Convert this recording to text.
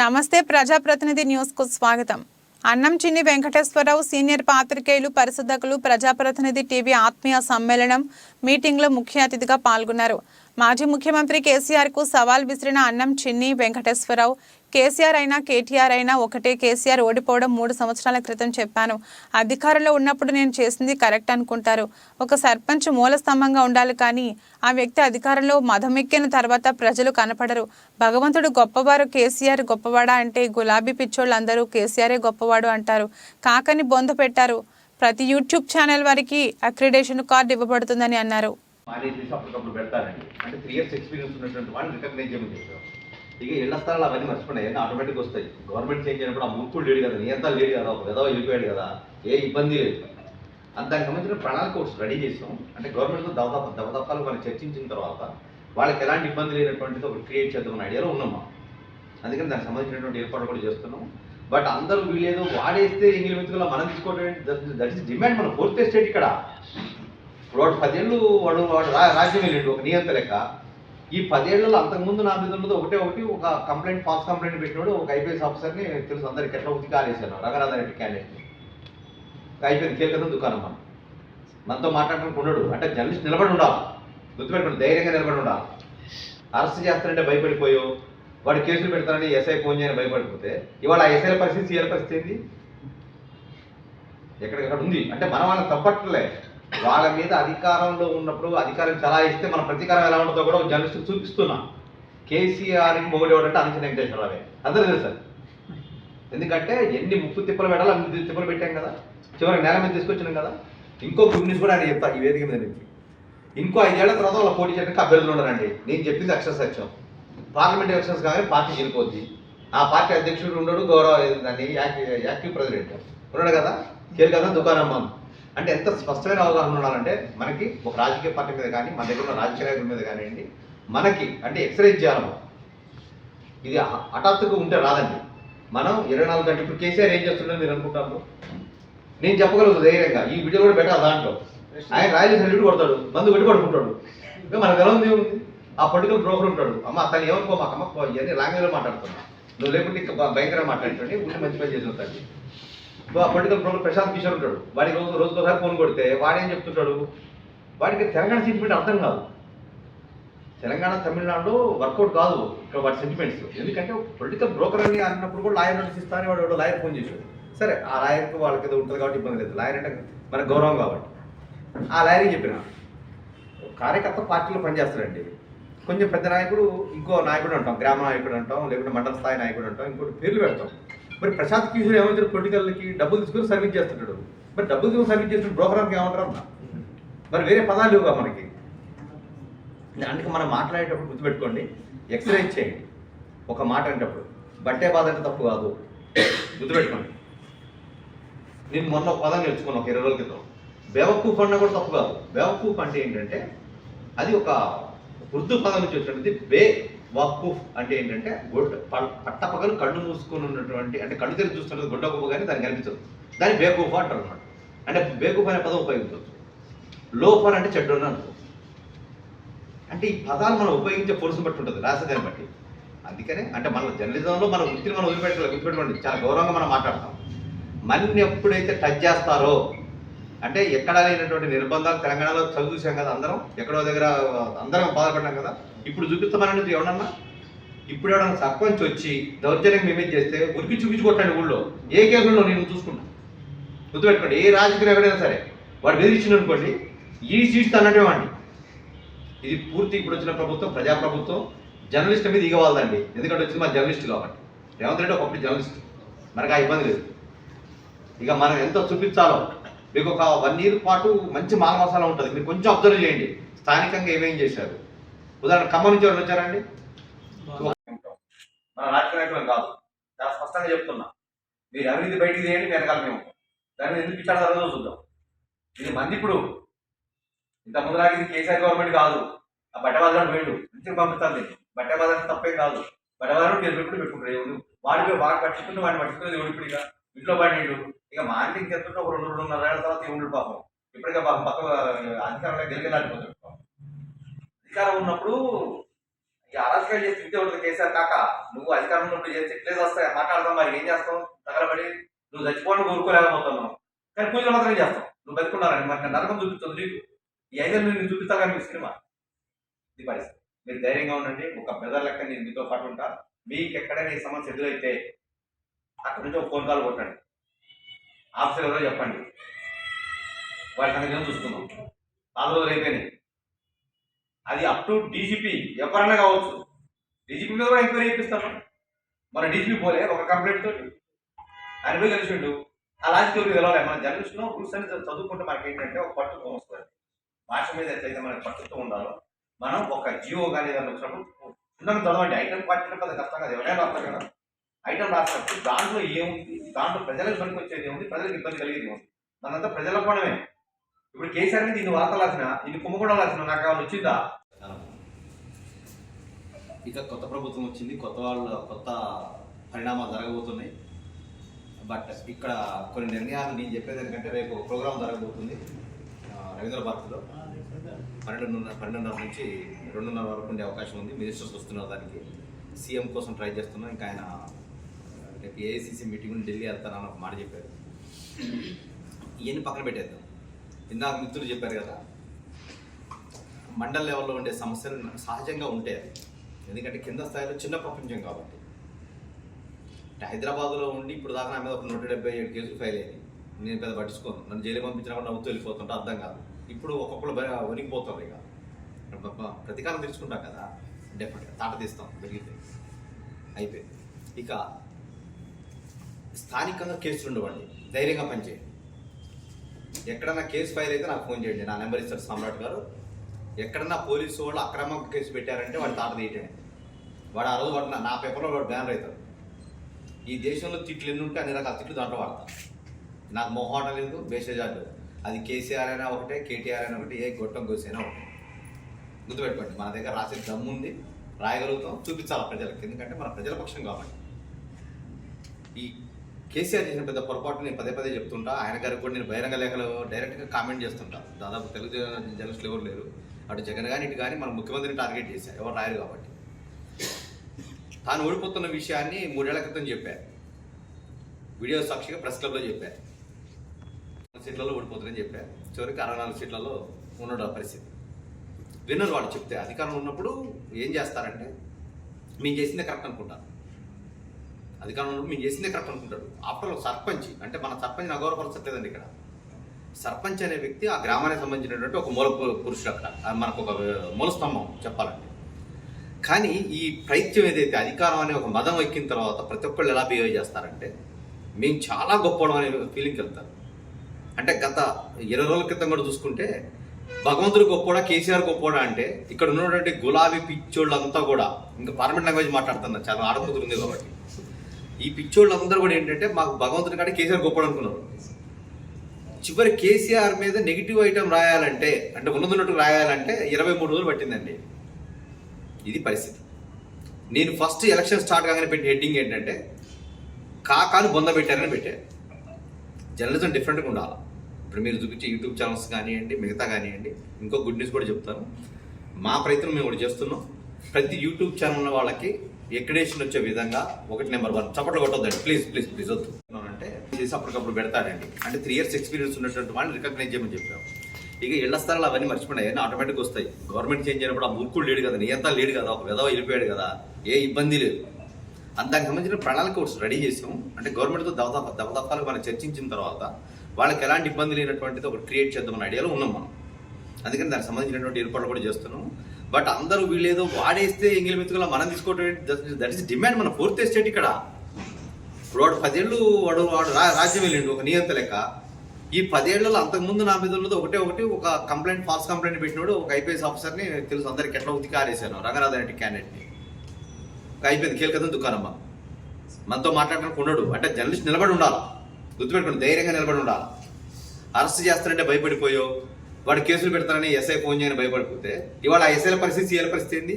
నమస్తే ప్రజాప్రతినిధి న్యూస్ కు స్వాగతం. అన్నంచిన్ని వెంకటేశ్వరరావు సీనియర్ పాత్రికేయులు పరిశోధకులు ప్రజాప్రతినిధి టీవీ ఆత్మీయ సమ్మేళనం మీటింగ్ లో ముఖ్య అతిథిగా పాల్గొన్నారు. మాజీ ముఖ్యమంత్రి కేసీఆర్ కు సవాల్ విసిరిన అన్నంచిన్ని వెంకటేశ్వరరావు కేసీఆర్ అయినా కేటీఆర్ అయినా ఒకటే, కేసీఆర్ ఓడిపోవడం 3 సంవత్సరాల క్రితం చెప్పాను. అధికారంలో ఉన్నప్పుడు నేను చేసింది కరెక్ట్ అనుకుంటారు. ఒక సర్పంచ్ మూల స్తంభంగా ఉండాలి, కానీ ఆ వ్యక్తి అధికారంలో మదమెక్కిన తర్వాత ప్రజలు కనపడరు. భగవంతుడు గొప్పవారు, కేసీఆర్ గొప్పవాడా అంటే గులాబీ పిచ్చోళ్ళందరూ కేసీఆరే గొప్పవాడు అంటారు. కాకని బొంద పెట్టారు. ప్రతి యూట్యూబ్ ఛానల్ వారికి అక్రిడేషన్ కార్డు ఇవ్వబడుతుందని అన్నారు. ఇక ఇళ్ల స్థలాలు అవన్నీ మర్చిపోయినాయి, ఆటోమేటిక్ వస్తాయి. గవర్నమెంట్ చేంజ్ అయినప్పుడు ఆ ముక్కుడు లేడు కదా, నియంతా లేడు కదా, ఒక విధవ వెళ్ళిపోయాడు కదా, ఏ ఇబ్బంది లేదు. దానికి సంబంధించిన ప్రణాళిక ఒకటి రెడీ చేసాం. అంటే గవర్నమెంట్తో దవదఫాలు మనం చర్చించిన తర్వాత వాళ్ళకి ఎలాంటి ఇబ్బంది లేనటువంటిది ఒకటి క్రియేట్ చేద్దామన్న ఐడియాలో ఉన్నామా. అందుకని దానికి సంబంధించినటువంటి ఏర్పాటు కూడా చేస్తున్నాం. బట్ అందరూ వీళ్ళేదో వాడేస్తే ఎంగిలి మెతుకులో మనం తీసుకోవడం, దట్ ఈస్ డిమాండ్. మన 4th estate ఇక్కడ వాడు 10 ఏళ్ళు వాడు రాజ్యం వెళ్ళిండు ఒక నియంత లెక్క. ఈ 10 ఏళ్లలో అంతకుముందు నా మీద ఉన్నది ఒక కంప్లైంట్, ఫాల్స్ కంప్లైంట్ పెట్టినాడు ఒక ఐపీఎస్ ఆఫీసర్ని. తెలుసు అందరికి ఎట్లా ఉతికి కాలేసాను, రంగనాథరెడ్డి క్యాండిడేట్ని. అయిపోయింది కేల్కతం దుకాణం. మనతో మాట్లాడడానికి ఉండడు. అంటే జర్నలిస్ట్ నిలబడి ఉండాలి, గుర్తుపెట్టుకోండి, ధైర్యంగా నిలబడి ఉండాలి. అరెస్ట్ చేస్తారంటే భయపడిపోయో, వాడు కేసులు పెడతారని ఎస్ఐ ఫోన్ చేయని భయపడిపోతే ఇవాళ ఆ ఎస్ఐల పరిస్థితి, సీఎల పరిస్థితి ఏంది? ఎక్కడికక్కడ ఉంది. అంటే మనం వాళ్ళని తప్పట్లే, వాళ్ళ మీద అధికారంలో ఉన్నప్పుడు అధికారం చలాయిస్తే మన ప్రతీకారం ఎలా ఉంటుందో కూడా జర్నలిస్ట్ చూపిస్తున్నా. కేసీఆర్కి మొగుడేవాడంటే అనంత వెంకటేశ్వరరావే, అందరూ తెలుసు. ఎందుకంటే ఎన్ని ముప్పు తిప్పలు పెట్టాలి, అన్ని తిప్పలు పెట్టాం కదా, చివరికి నేల మీద తీసుకొచ్చినాం కదా. ఇంకో గుడ్ న్యూస్ కూడా ఆయన చెప్తా ఈ వేదిక మీద నుంచి. ఇంకో 5 ఏళ్ల తర్వాత వాళ్ళ పోటీ చేయడానికి అభ్యర్థులు ఉండరండి. నేను చెప్పింది అక్షర సత్యం. పార్లమెంట్ ఎలక్షన్స్ కానీ పార్టీ వెళ్ళిపోద్ది. ఆ పార్టీ అధ్యక్షుడు ఉండడు, గౌరవ దాన్ని యాక్టివ్ ప్రెసిడెంట్ ఉన్నాడు కదా, కేల్కదా దుకాణం. అంటే ఎంత స్పష్టమైన అవగాహన ఉండాలంటే మనకి ఒక రాజకీయ పార్టీ మీద కానీ, మన దగ్గర ఉన్న రాజకీయ నాయకుల మీద కానివ్వండి, మనకి అంటే ఎక్సరైజ్ చేయాలి. ఇది హఠాత్తుగా ఉంటే రాదండి. మనం 24 గంటలు ఇప్పుడు కేసీఆర్ ఏం చేస్తుండో మీరు అనుకుంటారు. నేను చెప్పగలను ధైర్యంగా, ఈ వీడియో కూడా పెట్టాలి. దాంట్లో ఆయన రాయలు సల్యూట్ కొడతాడు, మందు పెట్టి పడుకుంటాడు. ఇంకా మనకు ఎలా ఉంది, ఏముంది? ఆ పొలిటికల్ బ్రోకర్ ఉంటాడు. అమ్మ తను ఏమనుకో, మాకు అమ్మ ఇవన్నీ లాంగ్వేజ్లో మాట్లాడుతున్నా, నువ్వు లేకుంటే ఇంకా భయంకరంగా మాట్లాడుతుంది, ఉంటే మంచి పని చేసి ఉంటాడు. ఆ పొలిటికల్ బ్రోకర్ ప్రశాంత్ కిషోర్ ఉంటాడు. వాడికి రోజుకోసారి ఫోన్ కొడితే వాడేం చెప్తుంటాడు, వాడికి తెలంగాణ సెంటిమెంట్ అర్థం కాదు. తెలంగాణ తమిళనాడులో వర్కౌట్ కాదు ఇక్కడ వాడి సెంటిమెంట్స్. ఎందుకంటే పొలిటికల్ బ్రోకర్ అని అన్నప్పుడు కూడా లాయర్ నోటీస్ ఇస్తానని వాడు లాయర్ ఫోన్ చేశాడు. సరే, ఆ లాయర్కి వాళ్ళకి ఏదో ఉంటుంది కాబట్టి ఇబ్బంది లేదు. లాయర్ అంటే మనకు గౌరవం కాబట్టి ఆ లాయర్కి చెప్పిన కార్యకర్త పార్టీలో పనిచేస్తాడండి. కొంచెం పెద్ద నాయకుడు, ఇంకో నాయకుడు అంటాం, గ్రామ నాయకుడు అంటాం, లేకుంటే మండల స్థాయి నాయకుడు అంటాం, ఇంకోటి పేర్లు పెడతాం. మరి ప్రశాంత్ కిషోర్ ఏమంటారు, పొలిటికల్కి డబ్బులు తీసుకుని సర్వీస్ చేస్తుంటాడు. మరి డబ్బులు తీసుకుని సర్వీస్ చేస్తున్న బ్రోకర్కి ఏమంటారు అన్న? మరి వేరే పదాలు లేవుగా మనకి. అందుకే మనం మాట్లాడేటప్పుడు గుర్తుపెట్టుకోండి, ఎక్సరైజ్ చేయండి. ఒక మాట అనేటప్పుడు బట్టే బాధ అంటే తప్పు కాదు, గుర్తుపెట్టుకోండి. నేను మొన్న ఒక పదం నేర్చుకున్నాను ఒక 20 రోజుల క్రితం. బేవకూఫ్ అన్న కూడా తప్పు కాదు. బేవకూఫ్ అంటే ఏంటంటే అది ఒక ఉర్దూ పదం నుంచి వచ్చినది. బేవకూఫ్ అంటే ఏంటంటే పట్టపగలు కళ్ళు మూసుకొని ఉన్నటువంటి, అంటే కళ్ళు తెరిచి చూస్తున్నది గుడ్డ కుప్ప, కానీ దానికి కనిపించదు, దాన్ని బేకూఫ్ అంటారు అనమాట. అంటే బేకూఫ్ అనే పదం ఉపయోగించవచ్చు. లోఫర్ అంటే చెడ్డోని అనుకో. అంటే ఈ పదాలు మనం ఉపయోగించే పొలుసును బట్టి ఉంటుంది, రాసేదాన్ని బట్టి. అందుకనే అంటే మన జర్నలిజంలో మన వృత్తిని మనం గుర్తుపెట్టుకోండి, చాలా గౌరవంగా మనం మాట్లాడతాం. మన్ని ఎప్పుడైతే టచ్ చేస్తారో, అంటే ఎక్కడ లేనటువంటి నిర్బంధాలు తెలంగాణలో చదువు చూసాం కదా, అందరం ఎక్కడో దగ్గర అందరం బాధపడ్డాం కదా. ఇప్పుడు చూపిస్తామనేది ఎవడన్నా, ఇప్పుడు ఎవడన్నా సర్పంచ్ వచ్చి దౌర్జన్యం మేమే చేస్తే ఉరికి చూపించుకోవట్లండి ఊళ్ళో. ఏ కేసులో నేను చూసుకుంటా, గుర్తుపెట్టుకోండి. ఏ రాజకీయ ఎవడైనా సరే వాడు బెదిరించిన అనుకోండి, ఈ సీట్స్ అన్నట్టే వాడి. ఇది పూర్తి ఇప్పుడు వచ్చిన ప్రభుత్వం ప్రజాప్రభుత్వం. జర్నలిస్ట్ మీద ఇగవాలండి, ఎందుకంటే వచ్చింది మా జర్నలిస్ట్ కాబట్టి. రేవంత్ రెడ్డి ఒకప్పుడు జర్నలిస్ట్, మనకు ఆ ఇబ్బంది లేదు. ఇక మనం ఎంత చూపించాలో, మీకు ఒక 1 year పాటు మంచి మాల మసాలా ఉంటుంది, మీరు కొంచెం అబ్జర్వ్ చేయండి స్థానికంగా ఏమేం చేశారు. ఉదాహరణ ఖమ్మం నుంచి ఎవరు వచ్చారండి, మన రాజకీయ నాయకులు కాదు, చాలా స్పష్టంగా చెప్తున్నా. మీరు అవినీతి బయటికి చేయండి, వెనకాల మేము దాన్ని ఎందుకు ఇచ్చాడో చూద్దాం. ఇది మంది ఇప్పుడు ఇంత ముందులాగా ఇది కేసీఆర్ గవర్నమెంట్ కాదు. ఆ బట్టవాదాలు వేడు మంచిగా పంపిస్తాను. నేను బట్టవాదాలు తప్పేం కాదు, బట్టవాదాలు పెరుగుడు పెట్టుకుంటారు. వాడు పట్టించుకుంటే వాడిని పట్టించుకునేది ఇప్పుడు ఇక ఇంట్లో పడినట్టు. ఇక మా ఇంటి ఇంకెంత ఒక 2-2.5 ఏళ్ల తర్వాత ఉండు పాపం. ఇప్పటికే పాపం పక్క అధికారంలో గెలిగలాడిపోతాడు. అధికారం ఉన్నప్పుడు ఈ అరాజకాలు చేసి తింటే ఉంటుంది కేసీఆర్ కాక నువ్వు అధికారంలో ఉన్నప్పుడు చేస్తే ఎట్లే వస్తాయి మాట్లాడదాం మరి ఏం చేస్తావు తగలబడి నువ్వు చచ్చిపోవడం కోరుకోలేకపోతున్నావు కానీ పూజలు మాత్రం చేస్తావు నువ్వు బతుకున్నారని మరి నరకం చూపిస్తుంది నీకు ఈ 5 ఏళ్ళు నేను చూపిస్తా కానీ మీ సినిమా ఇది పరిస్థితి మీరు ధైర్యంగా ఉండండి ఒక బ్రదర్ లెక్క నేను మీతో పాటు ఉంటా మీకు ఎక్కడైనా ఈ సమస్య ఎదురైతే అక్కడి నుంచి ఒక ఫోన్ కాల్ కొట్టండి ఆఫీసర్ ఎవరో చెప్పండి వారి సంగతి చూసుకుందాం 4 రోజులు అయిపోయినాయి అది అప్ టు డీజీపీ ఎవరైనా కావచ్చు డీజీపీ మీద కూడా ఎంక్వైరీ చేపిస్తాను మన డీజీపీ పోలే ఒక కంప్లైంట్ తోటి ఆయన పోయి కలిసిండు ఆ లాజిక్ తెలవాలి మన జర్నలిస్ట్లో రూల్స్ అనేది చదువుకుంటే మనకి ఏంటంటే ఒక పట్టుతో వస్తుంది భాష మీద ఎట్లయితే మనకి పట్టుతో ఉండాలో మనం ఒక జియో కానీ ఏదైనా వచ్చినప్పుడు ఉండడం చదవండి ఐటమ్ పార్టీ పెద్ద కష్టం కదా ఎవరైనా రాస్తారు కదా ఐటమ్ రాసినప్పుడు దాంట్లో ఏముంది దాంట్లో ప్రజలకు పనికి వచ్చేది ఏముంది ప్రజలకు ఇబ్బంది కలిగేది ఏముంది మనంతా ప్రజల కోణమే ఇప్పుడు కేసీఆర్ మీద ఇన్ని వార్తలు రాసిన ఇన్ని కుంభకోణాలు రాసిన నాకు ఏమైనా వచ్చిందా ఇక కొత్త ప్రభుత్వం వచ్చింది కొత్త పరిణామాలు జరగబోతున్నాయి బట్ ఇక్కడ కొన్ని నిర్ణయాలు నేను చెప్పేదానికంటే రేపు ఒక ప్రోగ్రాం జరగబోతుంది రవీంద్ర భారతిలో 12:30 నుంచి 2:30 వరకు ఉండే అవకాశం ఉంది మినిస్టర్స్ వస్తున్నారు దానికి సీఎం కోసం ట్రై చేస్తున్నాం ఇంకా ఆయన రేపు ఏఐసిసి మీటింగ్ ఢిల్లీ వెళ్తానని ఒక మాట చెప్పారు ఇవన్నీ పక్కన పెట్టేద్దాం ఇందాక మిత్రులు చెప్పారు కదా మండల్ లెవెల్లో ఉండే సమస్యలు సహజంగా ఉంటాయి ఎందుకంటే కింద స్థాయిలో చిన్న ప్రపంచం కాబట్టి అంటే హైదరాబాద్లో ఉండి ఇప్పుడు దాకా నా మీద ఒక 177 కేసులు ఫైల్ అయ్యాయి నేను పెద్ద పట్టించుకోను నన్ను జైలు పంపించినా కూడా నవ్వుతూ వెళ్ళిపోతుంటే అర్థం కాదు ఇప్పుడు ఒక్కొక్కరు వణికిపోతారు ఇక ప్రతీకారం తీర్చుకుంటాం కదా డెఫినెట్గా తాట తీస్తాం జరిగితే అయిపోయింది ఇక స్థానికంగా కేసులు ఉండవండి ధైర్యంగా పనిచేయండి ఎక్కడన్నా కేసు ఫైల్ అయితే నాకు ఫోన్ చేయండి నా నెంబర్ ఇస్తారు సామ్రాట్ గారు ఎక్కడన్నా పోలీసు వాళ్ళు అక్రమంగా కేసు పెట్టారంటే వాడు తాట తీయటమే వాడు ఆ రోజు వాడు నా పేపర్లో వాడు బ్యానర్ అవుతాడు ఈ దేశంలో తిట్లు ఎన్ని ఉంటే అన్ని రకాల తిట్లు దాంట్లో వాడతాను నాకు మొహమాట లేదు బేషజాలు లేదు అది కేసీఆర్ అయినా ఒకటే కేటీఆర్ అయినా ఒకటి ఏ గొట్టం కోసైనా ఒకటే గుర్తుపెట్టుకోండి మన దగ్గర రాసే దమ్ము ఉంది రాయగలుగుతాం చూపించాలి ప్రజలకు ఎందుకంటే మన ప్రజల పక్షం కాబట్టి ఈ కేసీఆర్ చేసిన పెద్ద పొరపాటు నేను పదే చెప్తుంటా ఆయన గారికి కూడా నేను బహిరంగ లేఖలు డైరెక్ట్గా కామెంట్ చేస్తుంటాను దాదాపు తెలుగు జర్నలిస్టులు ఎవరు లేరు అటు జగన్ కానీ ఇటు కానీ మన ముఖ్యమంత్రిని టార్గెట్ చేశారు ఎవరు రాయరు కాబట్టి తాను ఓడిపోతున్న విషయాన్ని 3 ఏళ్ల క్రితం చెప్పారు వీడియో సాక్షిగా ప్రెస్ క్లబ్లో చెప్పారు సీట్లలో ఓడిపోతుందని చెప్పారు చివరికి 64 సీట్లలో ఉండడం పరిస్థితి విన్నర్ వాడు చెప్తే అధికారంలో ఉన్నప్పుడు ఏం చేస్తారంటే మేము చేసిందే కరెక్ట్ అనుకుంటారు అధికారంలో ఉన్నప్పుడు మేము చేసిందే కరెక్ట్ అనుకుంటాడు ఆఫ్టర్ సర్పంచ్ అంటే మన సర్పంచ్ని అగౌరవపరచట్లేదండి ఇక్కడ సర్పంచ్ అనే వ్యక్తి ఆ గ్రామానికి సంబంధించినటువంటి ఒక మూల పురుషుడు అక్కడ మనకు ఒక మూల స్తంభం చెప్పాలంటే కానీ ఈ ప్రయత్నం ఏదైతే అధికారం అనే ఒక మదం ఎక్కిన తర్వాత ప్రతి ఒక్కళ్ళు ఎలా బిహేవ్ చేస్తారంటే మేము చాలా గొప్పవడం అనే ఫీలింగ్కి వెళ్తారు అంటే గత 20 రోజుల క్రితం కూడా చూసుకుంటే భగవంతుడు గొప్పడా కేసీఆర్ గొప్పడా అంటే ఇక్కడ ఉన్నటువంటి గులాబీ పిచ్చోళ్ళంతా కూడా ఇంకా పార్లమెంట్ లాంగ్వేజ్ మాట్లాడుతున్నారు చాలా ఆడకూతురు ఉంది కాబట్టి ఈ పిచ్చోళ్ళందరూ కూడా ఏంటంటే మాకు భగవంతుడి కంటే కేసీఆర్ గొప్పడు అనుకున్నారు చివరి కేసీఆర్ మీద నెగిటివ్ ఐటమ్ రాయాలంటే అంటే ఉన్నట్టు రాయాలంటే 23 రోజులు పట్టిందండి ఇది పరిస్థితి నేను ఫస్ట్ ఎలక్షన్ స్టార్ట్ కాగానే పెట్టిన హెడ్డింగ్ ఏంటంటే కాకాను బొంద పెట్టారని పెట్టారు జర్నలిజం డిఫరెంట్గా ఉండాలి ఇప్పుడు మీరు చూపించే యూట్యూబ్ ఛానల్స్ కానివ్వండి మిగతా కానివ్వండి ఇంకో గుడ్ న్యూస్ కూడా చెప్తాను మా ప్రయత్నం మేము కూడా చేస్తున్నాం ప్రతి యూట్యూబ్ ఛానల్ ఉన్న వాళ్ళకి ఎక్కడేషన్ వచ్చే విధంగా 1 నెంబర్ 1 చప్పట్లు కొట్టొద్దండి ప్లీజ్ వద్దు అంటే చేసి అప్పటికప్పుడు పెడతాడండి అంటే 3 years ఎక్స్పీరియన్స్ ఉన్నటువంటి వాళ్ళని రికగ్నైజ్ చేయమని చెప్పాము ఇక ఇళ్ల స్థలాలు అవన్నీ మర్చిపోయినాయి అన్నీ ఆటోమేటిక్గా వస్తాయి గవర్నమెంట్ చేంజ్ అయినప్పుడు ఆ మూర్ఖుడు లేడు కదా నియంతా లేడు కదా ఒక విధవ వెళ్ళిపోయాడు కదా ఏ ఇబ్బంది లేదు దానికి సంబంధించిన ప్రణాళిక ఒకటి రెడీ చేసాం అంటే గవర్నమెంట్తో దఫదఫాలు మనం చర్చించిన తర్వాత వాళ్ళకి ఎలాంటి ఇబ్బంది లేనటువంటిది ఒకటి క్రియేట్ చేద్దామన్న ఐడియాలో ఉన్నాం మనం అందుకని దానికి సంబంధించినటువంటి ఏర్పాట్లు కూడా చేస్తున్నాం బట్ అందరూ వీళ్ళేదో వాడేస్తే ఎంగిలి మెతుకులా మనం తీసుకోవడం దట్ ఈస్ డిమాండ్ మన 4th estate ఇక్కడ ఇప్పుడు వాడు 10 ఏళ్ళు వాడు రాజ్యం వెళ్ళిండు ఒక నియంత లెక్క ఈ 10 ఏళ్లలో అంతకుముందు నా మీద ఉన్నది ఒకటి ఒక కంప్లైంట్ ఫాల్స్ కంప్లైంట్ పెట్టినాడు ఒక ఐపీఎస్ ఆఫీసర్ని తెలుసు అందరికి ఎట్లా ఉతికి ఆరేసాను రంగనాథ్ రెడ్డి క్యాండిడేట్ని అయిపోయింది కీలకతం దుకాణమ్మ మనతో మాట్లాడడానికి ఉండడు అంటే జర్నలిస్ట్ నిలబడి ఉండాలి గుర్తుపెట్టుకోండి ధైర్యంగా నిలబడి ఉండాలి అరెస్ట్ చేస్తారంటే భయపడిపోయో వాడు కేసులు పెడతారని ఎస్ఐ ఫోన్ చేయని భయపడిపోతే ఇవాళ ఆ ఎస్ఐల పరిస్థితి సీఎల పరిస్థితి ఏంది